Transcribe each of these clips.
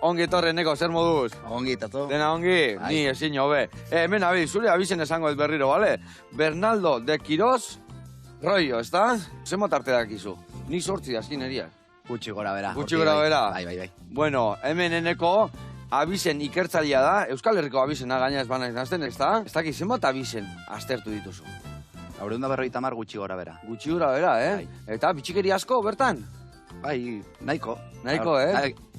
ongi etorri, Eneko, zer moduz? Ongi, tato. Dena ongi? Ni ezin hobe. Hemen abi, zure abizen esango ez berriro, bale? Bernaldo de Quiroz, Roio, ez da? Zenbat arte dakizu? Ni sortzi azkin eriak. Gutxi gora bera. Gutxi gora bera? Bai. Bueno, hemen Eneko abizen ikertzailea da, Euskal Herriko abizena gaina ez bana izanazten, ez da? Ez dakit, zenbat abizen aztertu dituzu? 950 gutxi gora bera. Gutxi gora bera, Eta bitxikeri asko, bertan? Bai, nahiko. Nahiko,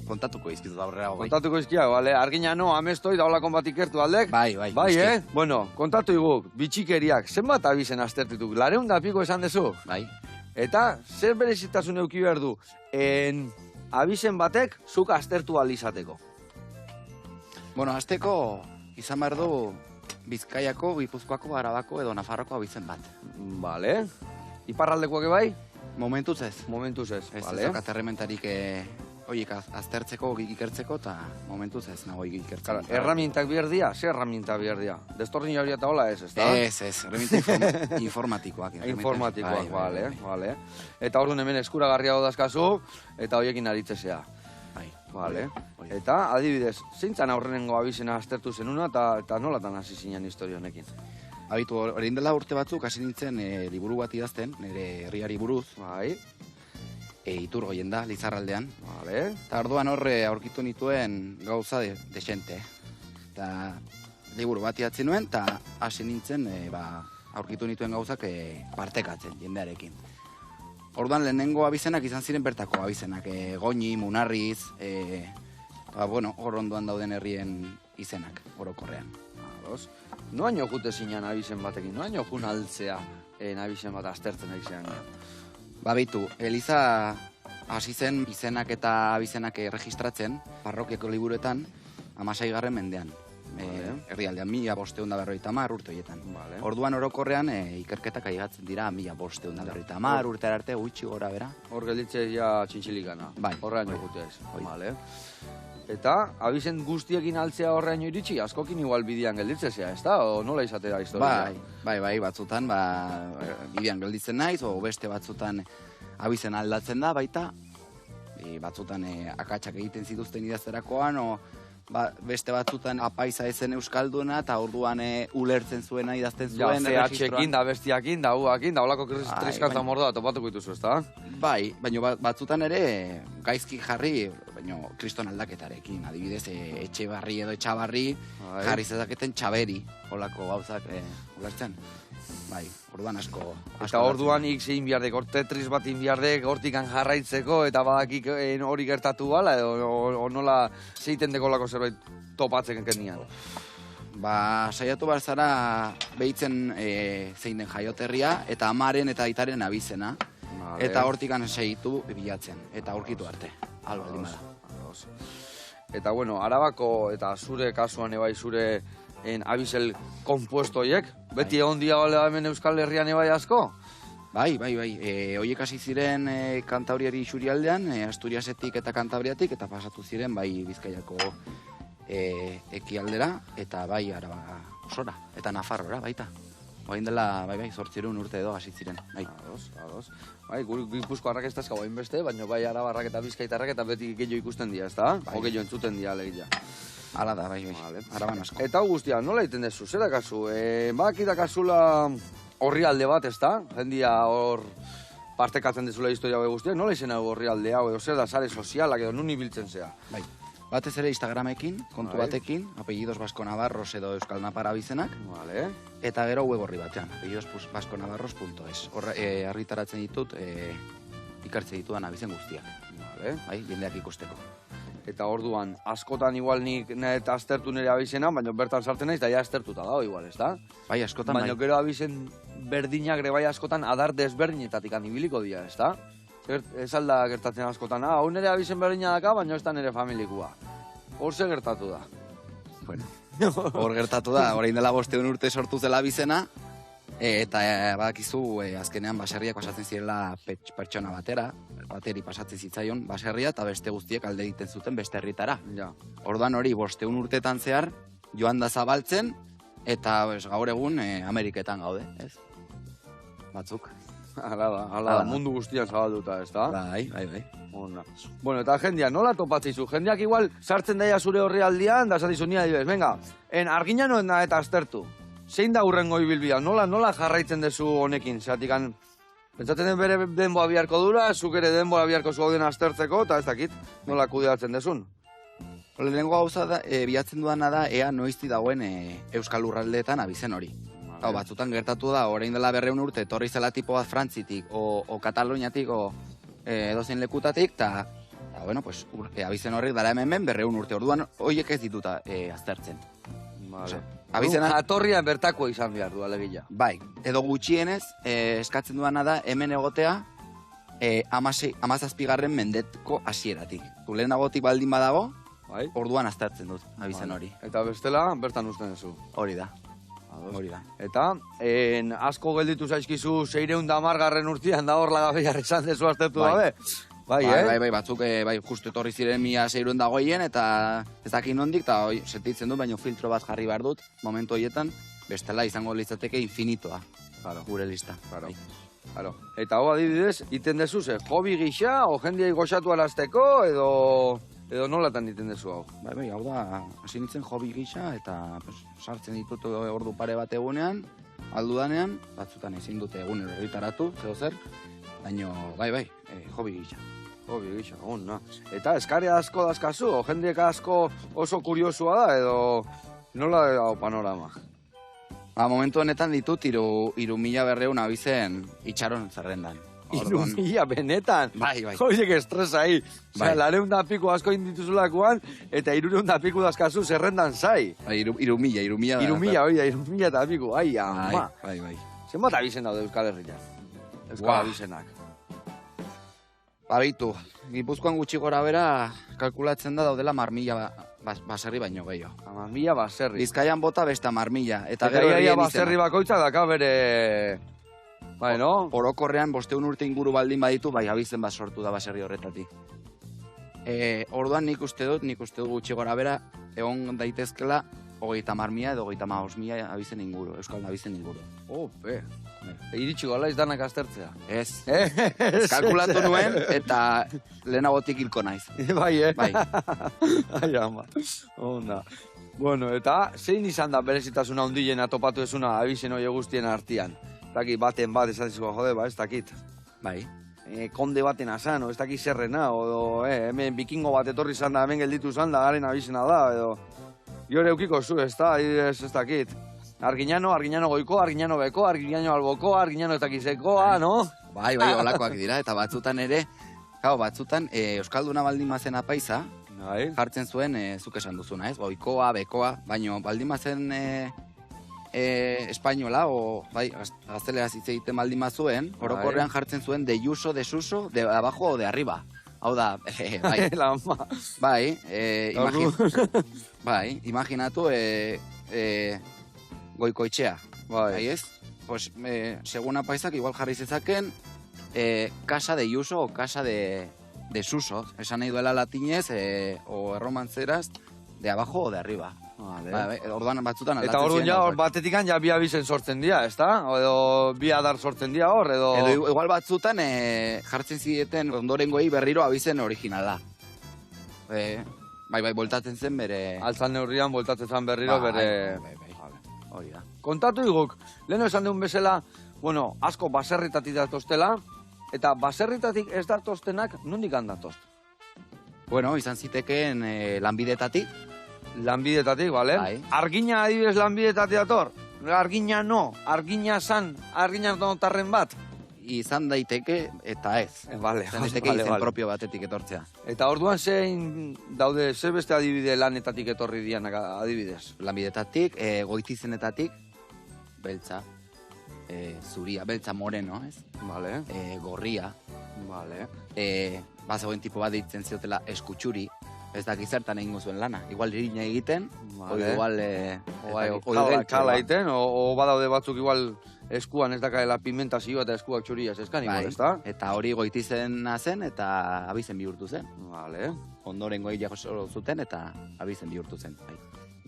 Kontatuko izkizut aurrera hogei. Kontatuko izkia, bale? Argina no, amestoi, daolakon bat ikertu aldek? Bai. Bai, Bueno, kontatu iguk, bitxikeriak, zenbat abizen aztertituk? 200 piko esan dezu? Bai. Eta, zer berezitasun euki behar du? Abizen batek, zuk aztertu alizateko. Bueno, azteko izan behar du Bizkaiako, Gipuzkoako, Arabako edo Nafarroko abizen bat. Bale. Iparraldekoak bai? Momentuz ez. Momentuz ez, Ez bale. daukat errementarik horiek aztertzeko, ikertzeko, eta momentuz ez nago ikertzen. Erramientak behar dia? Zer erramientak behar dia? Destornillo hori eta hola ez, da? Ez, erramienta informatikoak. Informatikoak, bale. Eta orduan hemen eskuragarriago dazkazu, eta horiekin aritzezea. Vale. Eta, adibidez, zeintzan aurrenengo abizena aztertu zenuna eta nolatan hasi zinen historia honekin? Abitu, orain dela urte batzuk hasi nintzen liburu bat idazten, nire herriari buruz. Bai. Iturgoien da, Lizarraldean. Vale. Eta orduan horre aurkitu nituen gauza desente. Eta liburu bat idatzi nuen, eta hasi nintzen aurkitu nituen gauzak partekatzen jendearekin. Orduan lehenengo abizenak izan ziren bertako abizenak, Goñi, Munarriz, hor ondoan dauden herrien izenak, orokorrean. Noaino jute zinean abizen batekin, noaino jun altzea abizen bat aztertzen aizean? Bitu, Eliza hasi zen izenak eta abizenak registratzen, parrokiako liburuetan, 16. mendean. Herrialdean, 1550 urte horietan. Orduan orokorrean ikerketak aigatzen dira 1550 urte arte gutxi gora bera. Hor gelditzea ja txintxilikana. Bai. Horrean jokute ez. Eta abizen guztiekin altzea horrean iritsi, askokin igual bidean gelditzea, ez da? O nola izatea historia? Bai, batzutan bidean gelditzen naiz, o beste batzutan abizen aldatzen da baita. Batzutan akatsak egiten zituzten idazterakoan, o beste batzutan apaiza ezen euskalduna, eta orduan ulertzen zuena idazten zuen. Ja, CH-ekin da, bestiakin da, uakin da, holako triskantza mordoa topatuko dituzu, ez da? Bai, baina batzutan ere gaizki jarri, baina kriston aldaketarekin, adibidez, Etxebarri edo Etxabarri, jarri zezaketen Txaberi, holako gauzak, ulertzen. Bai, orduan asko. Eta orduan egin biardek, Tetris bat biardek, hortikan jarraitzeko, eta badakik hori gertatu bala, edo nola zeiten dekolako zerbait topatzen kendian? Saiatu behar zara behitzen zein den jaioterria, eta amaren eta aitaren abizena, eta hortikan seitu bilatzen, eta aurkitu arte, alba limada. Eta bueno, Arabako eta zure kasuan ebai zure abizel kompuesto horiek, beti egon dia hemen Euskal Herrian ebai asko? Bai, horiek hasi ziren Kantabriari isurialdean, Asturiasetik eta Kantabriatik, eta pasatu ziren bai Bizkaiako ekialdera, eta bai Araba osora, eta Nafarrora baita. Oain dela, 800 urte edo hasi ziren. Ados. Bai, Gipuzko harrak ez dazka oain beste, baina bai Arabarrak eta Bizkaitarrak eta beti gehiago ikusten dira, ez da? O gehiago entzuten dira alegia. Hala da, bai. Araban asko. Eta guztia, nola egiten dezu? Zer dakazu? Bakidakazula horri alde bat, ez da? Jendia hor partekatzen dezula historia hau guztia. Nola izena horri alde hau? Edo zer da, sare sozialak edo nun ibiltzen zea? Bai. Batez ere Instagramekin, kontu batekin, apellidos Vasco Navarros edo Euskal Napar abizenak. Eta gero web horri batean, apellidosvasconavarros.es. Hor argitaratzen ditut, ikartzen ditudan abizen guztiak. Bai, jendeak ikusteko. Eta orduan, askotan igual nik eta aztertu nire abizena, baina bertan sartzen naiz, da ja aztertuta dago igual, ez da? Bai, askotan bai. Baina gero abizen berdinak ere bai askotan adar desberdinetatik ibiliko dira, ez da? Ez alda gertatzen askotan, hau nire abizen berdina daka, baina ez da nire familikua. Hor ze gertatu da? Bueno, hor gertatu da, orain dela 500 urte sortu zela abizena, eta badakizu azkenean baserriak pasatzen zirela pertsona bateri pasatzen zitzaion baserria, eta beste guztiek alde egiten zuten beste herritara. Orduan hori 500 urtetan zehar joan da zabaltzen, eta gaur egun Ameriketan gaude, ez? Batzuk. Hala da, mundu guztian zabalduta, ez da? Bai. Ona. Bueno, eta jendia, nola topatzizu? Jendiak igual sartzen daia zure horri aldian, da esatizu nia dibes, venga, argina noen da eta aztertu. Zein da hurrengo ibilbidea? Nola jarraitzen dezu honekin? Zeratikan, pentsatzen den bere denboa biharko dura, zuk ere denboa biharko zu gauden aztertzeko, eta ez dakit, nola kudeatzen dezun? Lehenengo gauza da, bilatzen duana da, ea noizti dagoen Euskal Lurraldeetan abizen hori. Hau, batzutan gertatu da, orain dela 200 urte, etorri zela tipo bat Frantzitik, o Kataluniatik, o edozein lekutatik, eta, bueno, pues, abizen horrek dara hemen 200 urte, orduan horiek ez dituta aztertzen. Vale. Abizena... Jatorrian bertako izan behar du, alegia. Bai, edo gutxienez, eskatzen duana da, hemen egotea, 17. mendetko hasieratik. Du lehenagotik baldin badago, bai. Orduan aztertzen dut, abizen hori. Eta bestela, bertan usten duzu. Hori da. Hori da. Eta, asko gelditu zaizkizu 610 urtean da hor lagabear esan dezu aztertu dabe. Bai, batzuk, justu etorri ziren 1600 eta ez dakin nondik, eta sentitzen dut, baina filtro bat jarri behar dut, momentu horietan, bestela izango litzateke infinitoa, gure lista. Claro. Eta hau adibidez, iten dezu ze, hobi gisa, o jendiai goxatu arazteko, edo nolatan iten dezu hau? Bai, hau da, hasi nintzen hobi gisa, eta sartzen ditut ordu pare bat egunean, aldudanean, batzutan ezin dute egunero egitaratu, zer, baina, bai, hobi gisa. Hobi gisa, ona. Eta eskaria asko dazkazu, o jendiek asko oso kuriosua da, edo nola da panorama? Momentu honetan ditut 3.200 abizen itxaron zerrendan. 3.000 benetan? Bai. Hoiek estresa ahi. Bai. 200 piku asko indituzulakoan, eta 300 piku dazkazu zerrendan zai. 3.000. 3.000 eta piku, ai, ama. Bai. Zenbat abizen daude Euskal Herrian? Euskal abizenak. Babitu, Gipuzkoan gutxi gora bera kalkulatzen da daudela 1000 baserri baino gehiago. 1000 baserri. Bizkaian bota besta 1000. Eta gero ia baserri bakoitza daka bere... Bai, no? Orokorrean 500 urte inguru baldin baditu, bai abizen bat sortu da baserri horretatik. Orduan nik uste dut gutxi gora bera, egon daitezkela 30.000 edo 35.000 abizen inguru, Euskal abizen inguru. Ope. Iritsi gola izdanak aztertzea. Ez. Kalkulatu nuen, eta lehenagotik hilko naiz. Bai, Bai. Ai, ama. Onda. Bueno, eta zein izan da berezitasuna hundilena topatu ezuna abizen hori guztien artian? Taki baten bat esatizko jode, ez dakit. Bai. Konde baten asan, ez dakit zerrena, edo hemen bikingo bat etorri izan da, hemen gelditu izan da, garen abizena da, edo... Jore eukiko zu, ez da, ez dakit. Arginano goiko, arginano beko, arginano alboko, arginano ez dakizekoa, no? Bai, olakoak dira, eta batzutan ere, batzutan Euskalduna baldin mazen apaiza, jartzen zuen, zuk esan duzuna, ez? Goikoa, bekoa, baino baldin mazen espainola, gazteleraz hitz egiten baldin mazuen, orokorrean jartzen zuen de yuso, de suso, de abajo o de arriba. Hau da, imaginatu goikoitxea, bai ez? Pues, segun apaisak, igual jarri zezaken, casa de yuso o casa de suso, esan nahi duela latinez, o erromantzeraz, de abajo o de arriba. Orduan batzutan aldatzen ziren. Eta orduan ja, batetikan ja bi abizen sortzen dira, ez da? Edo bi adar sortzen dira hor, edo... Edo igual batzutan jartzen zieten ondorengoei berriro abizen originala. Bai, boltatzen zen bere... Altzan neurrian boltatzen zen berriro bere... Hori da. Kontatu iguk, leheno esan duen bezala, bueno, asko baserritatik datoztela, eta baserritatik ez datoztenak nondik handatozt? Bueno, izan zitekeen lanbidetatik. Lanbidetatik, bale? Bai. Argina adibidez lanbidetatik dator? Argina no, argina notarren bat? Izan daiteke eta ez. Vale, izan daiteke izen propio batetik etortzea. Eta orduan zein daude, ze beste adibide lanetatik etorri dianak adibidez? Lanbidetatik, goitizenetatik, beltza, zuria, beltza moreno, ez? Vale. Gorria. Vale. Bazegoen tipo bat ditzen ziotela eskutxuri, ez daki zertan egingo zuen lana. Igual irina egiten, igual... Kala egiten, o badaude batzuk igual eskuan ez dakaela pimentazioa eta eskuak txuriaz eskan igual, ez da? Eta hori goitizena zen eta abizen bihurtu zen. Vale. Ondoren goiak zuten eta abizen bihurtu zen.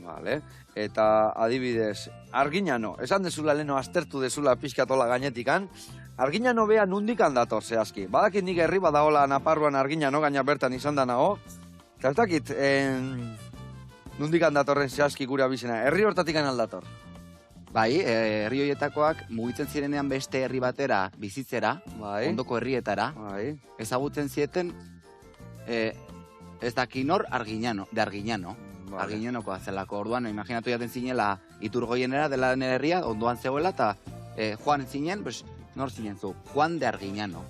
Vale. Eta adibidez, Arginano, esan dezula leno aztertu dezula pixkatola gainetikan, Arginano bea nundikan dator zehazki. Badakit nik herri badaola Naparruan Arginano, gaina bertan izan da nago. Eta ez dakit, nundikan datorren zehazki gure abizena. Herri hortatikan aldator. Bai, herri horietakoak mugitzen zirenean beste herri batera bizitzera, Bai. ondoko herrietara, Bai. ezagutzen zieten ez dakinor Arginano, de Arginano. Vale. Arginanokoa zelako. Orduan, imaginatu jaten zinela Iturgoienera dela nire herria, ondoan zegoela, eta Juan zinen, pues, nor zinen zu? Juan de Arginano.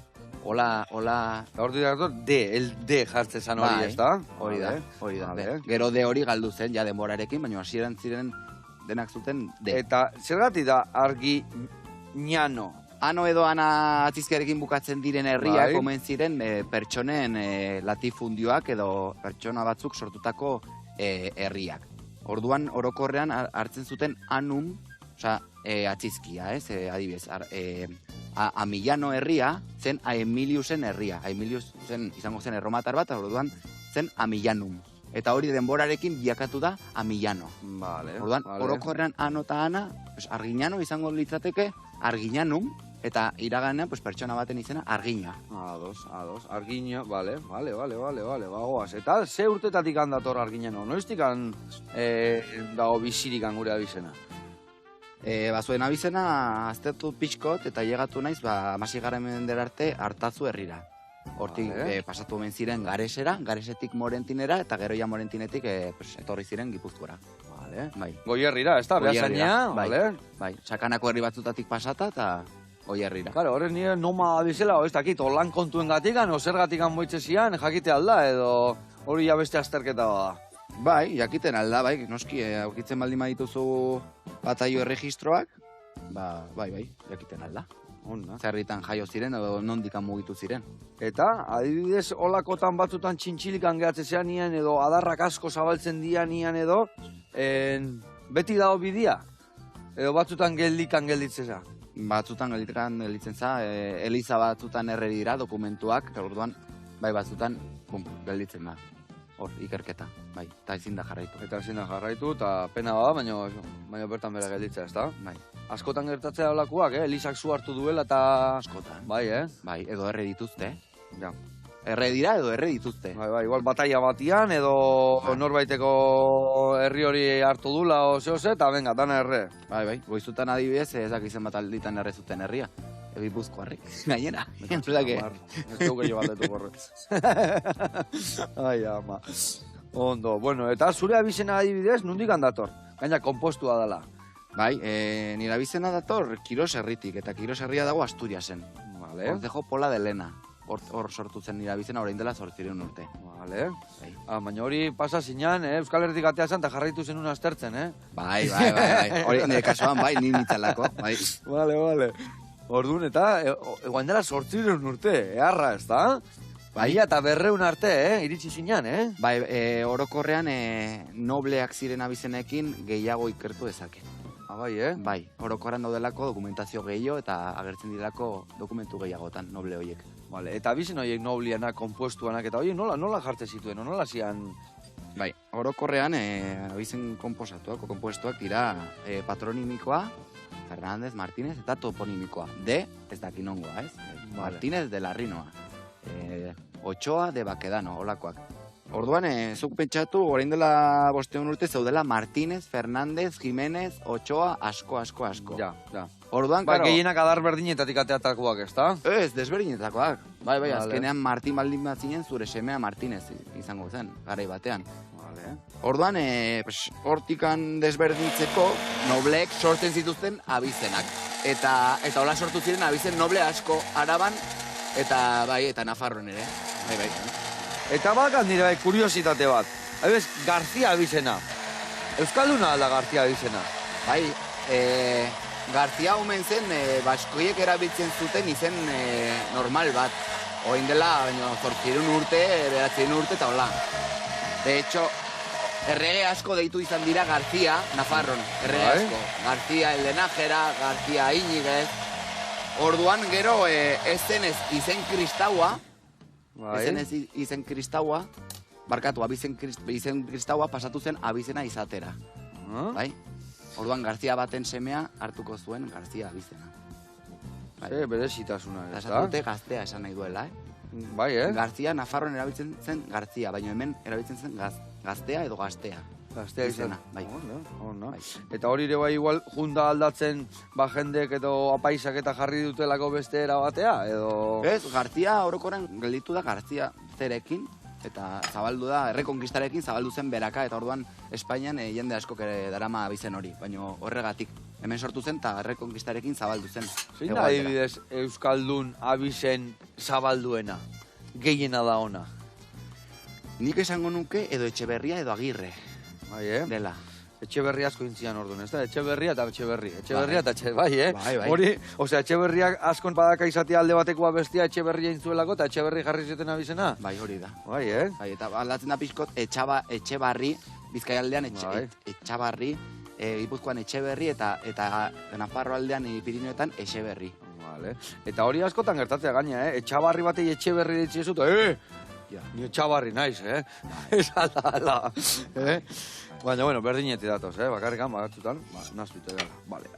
Hola... Eta hor dator, el D jartzen zan hori, Bai, ez da? Hori da, hori da. Vale. Gero de hori galdu zen, ja denborarekin, baina hasieran ziren denak zuten de. Eta zergatik da Arginano? Ano edo ana atzizkiarekin bukatzen diren herriak, Bai. omen ziren pertsonen latifundioak edo pertsona batzuk sortutako herriak. Orduan, orokorrean hartzen zuten anum, osea, atzizkia, ez? Adibidez, Amillano herria zen Aemiliusen herria. Aemilius izango zen erromatar bat, orduan zen Amillanum. Eta hori denborarekin bilakatu da Amillano. Vale. Orduan, vale. orokorrean ano eta ana, pues, Arginano izango litzateke Arginanum, eta iraganean pues, pertsona baten izena Argina. Ados. Argina, vale. Bagoaz. Eta ze urtetatik handator Arginano? Noiztik dago bizirikan gure abizena? Bazuen abizena aztertu pixkot eta llegatu naiz, amasigarren mendera arte Artazu herrira. Hortik Vale. pasatu omen ziren Garesera, Garesetik Morentinera, eta gero ja Morentinetik etorri ziren Gipuzkoara. Vale. Bai. Goierrira, ez da? Behazaina, Bai. vale? Bai, Sakanako herri batzutatik pasata eta Goierrira. Claro, horrez nire noma abizela, ez dakit, holan kontuen gatikan, o zer gatikan moitze zian, jakite alda, edo hori ja beste azterketa bada. Bai, jakiten alda, bai, noski, aurkitzen baldin badituzu bataio erregistroak, bai, jakiten alda. Onda. Zerritan jaio ziren edo nondikan mugitu ziren. Eta, adibidez, olakotan batzutan txintxilikan gehatze zean nian, edo adarrak asko zabaltzen dian nian edo, beti dago bidia? Edo batzutan gelditzeza? Batzutan gelditzen za, eliza batzutan erre dira dokumentuak, orduan, bai batzutan, gelditzen da. Hor, ikerketa, bai, eta ezin da jarraitu. Eta ezin da jarraitu, eta pena bada, baina bertan bera gelditzea, ez da? Bai, Askotan gertatzea olakoak, elizak zu hartu duela eta... askotan. Bai, Bai, edo erre dituzte. Ja. Erre dira edo erre dituzte. Bai, igual bataia batian, edo norbaiteko herri hori hartu dula, o zehose, eta venga, dana erre. Bai, goizutan adibidez, ezak izen bat alditan erre zuten herria. Gipuzkoarrik, gainera. Entzulake. Ez dugu gehiago baldetu borretz. Ai, ama. Ondo, bueno, eta zure abizena adibidez, nundik handator? Gaina, kompostua dela. Bai, nire abizena dator Kiros herritik, eta Kiros herria dago Asturiasen. Vale. Koncejo Pola de Lena. Hor sortu zen nire abizena, orain dela 8 urte. Vale. Bai. Baina hori pasa zinan, Euskal Herritik atea zen, eta jarraitu zenun aztertzen, Bai. Hori nire kasuan, bai, ni nitzalako. Bai. Vale. Orduan, eta, eguan dela 8 urte, eharra, ez da? Bai. Eta 200 arte, iritsi zinan, Bai, orokorrean nobleak ziren abizenekin gehiago ikertu dezake. Bai, Bai, orokorrean daudelako dokumentazio gehiago eta agertzen direlako dokumentu gehiagotan noble horiek. Vale, eta abizen horiek noblianak, kompuestuanak, eta horiek nola jartze zituen, nola zian... Bai, orokorrean abizen kompuestuak dira patronimikoa, Fernández, Martínez eta toponimikoa. Ez dakinongoa, ez? Vale. Martínez de la Rinoa. Ochoa de Baquedano, holakoak. Orduan, zuk pentsatu, orain dela 5 urte zeudela Martínez, Fernández, Jiménez, Ochoa, asko. Ja. Orduan, Ba, karo, gehienak adar berdinetatik ateatakoak, ez da? ez, desberdinetakoak. Bai, Vale. azkenean Martín baldin bat zinen zure semea Martínez izango zen, garai batean. Vale. Orduan, hortikan desberdintzeko nobleek sortzen zituzten abizenak. Eta hola sortu ziren abizen noble asko Araban eta Nafarroan ere. Bai. Eta bakan dira, kuriositate bat. Habez, Garzia abizena. Euskalduna da Garzia abizena. Bai, Garzia omen zen, baskoiek erabiltzen zuten izen normal bat. Oin dela, 800 urte, 900 urte eta hola. De hecho, errege asko deitu izan dira Garzia, Nafarron, errege Bai. asko. Garzia Eldenajera, Garzia Iñiguez. Orduan gero ez zen izen kristaua, Bai. izen kristaua, barkatu, izen kristaua pasatu zen abizena izatera. Bai? Orduan Garzia baten semea hartuko zuen Garzia abizena. Ze berezitasuna, Eta ez esan dute gaztea esan nahi duela, Bai, Garzia Nafarroan erabiltzen zen Garzia, baina hemen erabiltzen zen gaztea edo gaztea. Gaztea izena. Bai. Ona. Bai. Eta hori ere bai igual junda aldatzen jendek edo apaisak eta jarri dutelako beste era batea, edo... Ez, Garzia orokoren gelditu da Garzia zerekin, eta zabaldu da, errekonkistarekin zabaldu zen beraka, eta orduan Espainian jende askok ere darama abizen hori, baina horregatik. Hemen sortu zen eta errekonkistarekin zabaldu zen. Zein da adibidez Euskaldun abizen zabalduena? Gehiena da ona. Nik esango nuke edo Etxeberria edo Agirre. Bai, Dela. Etxeberri asko intzian orduan, ez da? Etxeberria eta Etxeberri. Etxeberria eta Etxeberri, Bai. Hori, osea, Etxeberriak askon badaka izatea alde batekoa bestia Etxeberria intzuelako eta Etxeberri jarri zeten abizena? Bai, hori da. Bai, Bai, eta aldatzen da pixkot Etxebarri, Bizkaialdean Bai. Etxabarri, Gipuzkoan Etxeberri eta Nafarro aldean Pirineoetan Etxeberri. Vale. Eta hori askotan gertatzea gaina, Etxabarri batei Etxeberri ditzi ezut, ni Etxabarri naiz, Ez ala. Baina, bueno, berdineti datoz, bakarrikan, bagatzutan, naztuite dela. Vale.